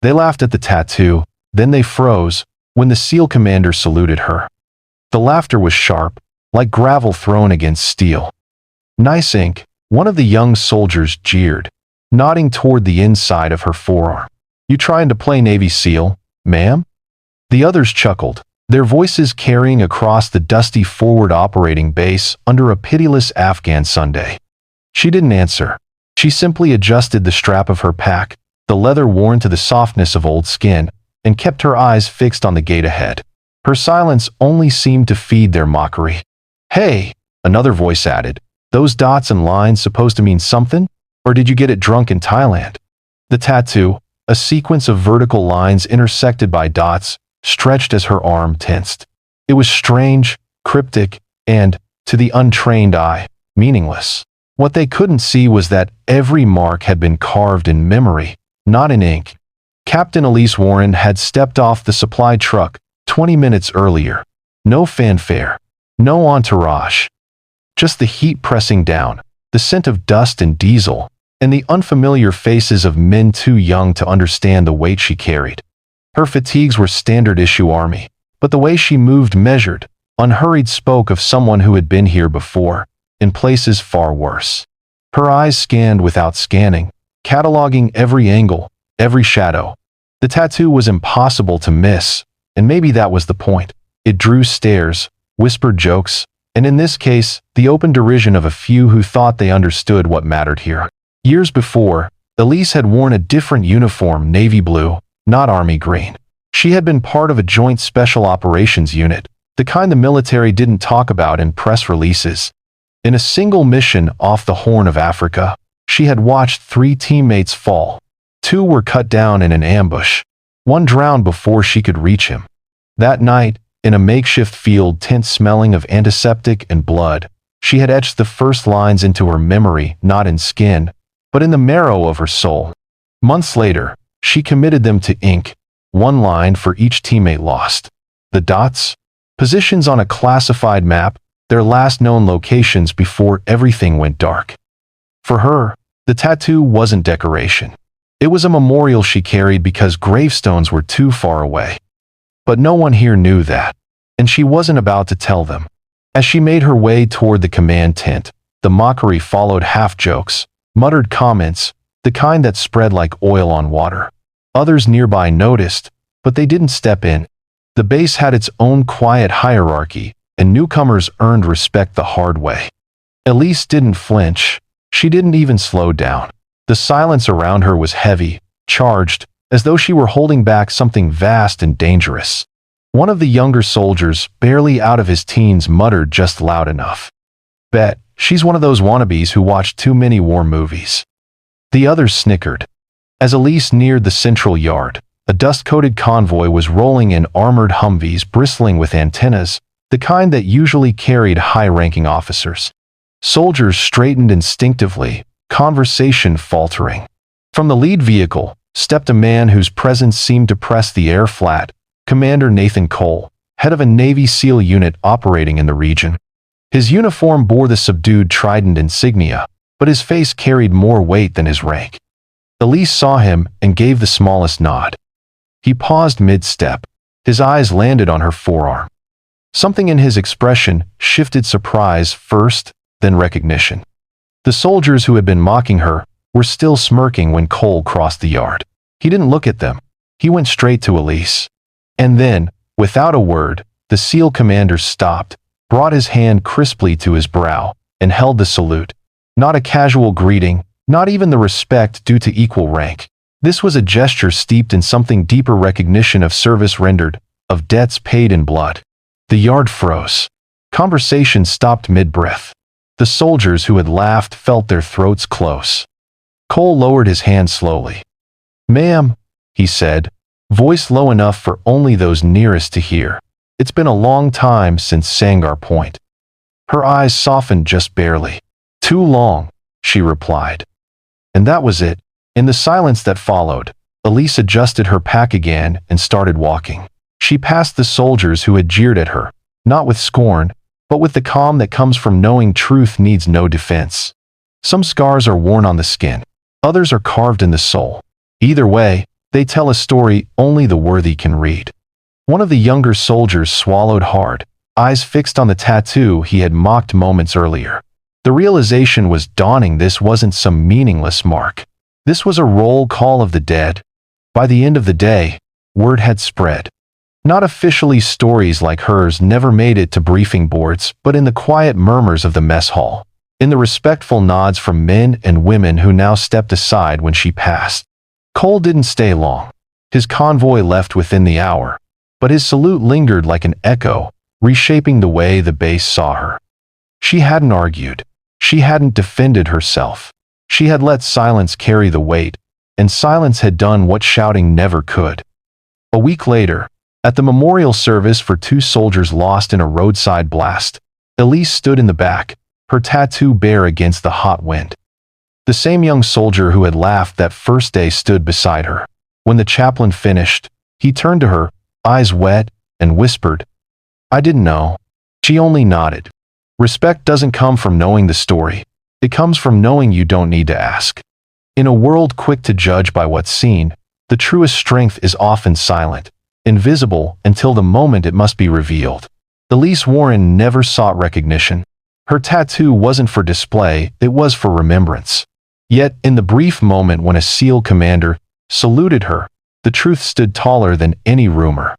They laughed at the tattoo, then they froze when the SEAL commander saluted her. The laughter was sharp, like gravel thrown against steel. "Nice ink," one of the young soldiers jeered, nodding toward the inside of her forearm. "You trying to play Navy SEAL, ma'am?" The others chuckled, their voices carrying across the dusty forward operating base under a pitiless Afghan Sunday. She didn't answer. She simply adjusted the strap of her pack, the leather worn to the softness of old skin, and kept her eyes fixed on the gate ahead. Her silence only seemed to feed their mockery. "Hey," another voice added, "those dots and lines supposed to mean something? Or did you get it drunk in Thailand?" The tattoo, a sequence of vertical lines intersected by dots, stretched as her arm tensed. It was strange, cryptic, and, to the untrained eye, meaningless. What they couldn't see was that every mark had been carved in memory, not in ink. Captain Elise Warren had stepped off the supply truck 20 minutes earlier. No fanfare, no entourage. Just the heat pressing down, the scent of dust and diesel, and the unfamiliar faces of men too young to understand the weight she carried. Her fatigues were standard issue Army, but the way she moved measured, unhurried spoke of someone who had been here before, in places far worse. Her eyes scanned without scanning, cataloging every angle, every shadow. The tattoo was impossible to miss, and maybe that was the point. It drew stares, whispered jokes, and in this case, the open derision of a few who thought they understood what mattered here. Years before, Elise had worn a different uniform, navy blue, not army green. She had been part of a joint special operations unit, the kind the military didn't talk about in press releases. In a single mission off the Horn of Africa, she had watched 3 teammates fall. 2 were cut down in an ambush. 1 drowned before she could reach him. That night, in a makeshift field tent smelling of antiseptic and blood, she had etched the first lines into her memory, not in skin, but in the marrow of her soul. Months later, she committed them to ink, 1 line for each teammate lost. The dots? Positions on a classified map, their last known locations before everything went dark. For her, the tattoo wasn't decoration. It was a memorial she carried because gravestones were too far away. But no one here knew that, and she wasn't about to tell them. As she made her way toward the command tent, the mockery followed half-jokes, muttered comments, the kind that spread like oil on water. Others nearby noticed, but they didn't step in. The base had its own quiet hierarchy, and newcomers earned respect the hard way. Elise didn't flinch. She didn't even slow down. The silence around her was heavy, charged, as though she were holding back something vast and dangerous. One of the younger soldiers, barely out of his teens, muttered just loud enough. "Bet, she's one of those wannabes who watched too many war movies." The others snickered. As Elise neared the central yard, a dust-coated convoy was rolling in armored Humvees bristling with antennas, the kind that usually carried high-ranking officers. Soldiers straightened instinctively, conversation faltering. From the lead vehicle stepped a man whose presence seemed to press the air flat, Commander Nathan Cole, head of a Navy SEAL unit operating in the region. His uniform bore the subdued trident insignia, but his face carried more weight than his rank. Elise saw him and gave the smallest nod. He paused mid-step. His eyes landed on her forearm. Something in his expression shifted surprise first, then recognition. The soldiers who had been mocking her were still smirking when Cole crossed the yard. He didn't look at them. He went straight to Elise. And then, without a word, the SEAL commander stopped, brought his hand crisply to his brow, and held the salute. Not a casual greeting, not even the respect due to equal rank. This was a gesture steeped in something deeper, recognition of service rendered, of debts paid in blood. The yard froze. Conversation stopped mid-breath. The soldiers who had laughed felt their throats close. Cole lowered his hand slowly. "Ma'am," he said, voice low enough for only those nearest to hear. "It's been a long time since Sangar Point." Her eyes softened just barely. "Too long," she replied. And that was it. In the silence that followed, Elise adjusted her pack again and started walking. She passed the soldiers who had jeered at her, not with scorn, but with the calm that comes from knowing truth needs no defense. Some scars are worn on the skin. Others are carved in the soul. Either way, They tell a story only the worthy can read. One of the younger soldiers swallowed hard, eyes fixed on the tattoo he had mocked moments earlier. The realization was dawning. This wasn't some meaningless mark. This was a roll call of the dead. By the end of the day, word had spread. Not officially, stories like hers never made it to briefing boards, but in the quiet murmurs of the mess hall, in the respectful nods from men and women who now stepped aside when she passed. Cole didn't stay long. His convoy left within the hour, but his salute lingered like an echo, reshaping the way the base saw her. She hadn't argued. She hadn't defended herself. She had let silence carry the weight, and silence had done what shouting never could. A week later, at the memorial service for two soldiers lost in a roadside blast, Elise stood in the back, her tattoo bare against the hot wind. The same young soldier who had laughed that first day stood beside her. When the chaplain finished, he turned to her, eyes wet, and whispered, "I didn't know." She only nodded. Respect doesn't come from knowing the story. It comes from knowing you don't need to ask. In a world quick to judge by what's seen, the truest strength is often silent, invisible until the moment it must be revealed. Elise Warren never sought recognition. Her tattoo wasn't for display, it was for remembrance. Yet, in the brief moment when a SEAL commander saluted her, the truth stood taller than any rumor.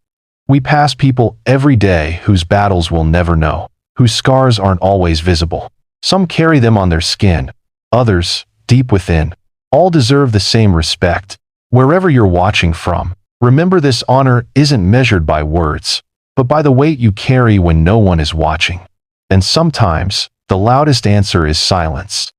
We pass people every day whose battles we'll never know, whose scars aren't always visible. Some carry them on their skin, others, deep within. All deserve the same respect. Wherever you're watching from, remember this: honor isn't measured by words, but by the weight you carry when no one is watching. And sometimes, the loudest answer is silence.